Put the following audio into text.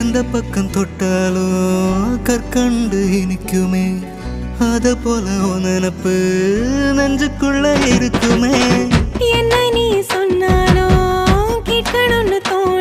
எந்த பக்கம் தொட்டாலும் கற்கண்டு இனிக்குமே, அத போல நினப்பு நெஞ்சுக்குள்ள இருக்குமே. என்ன நீ சொன்னாலும் கேட்கணும்னு தோணும்.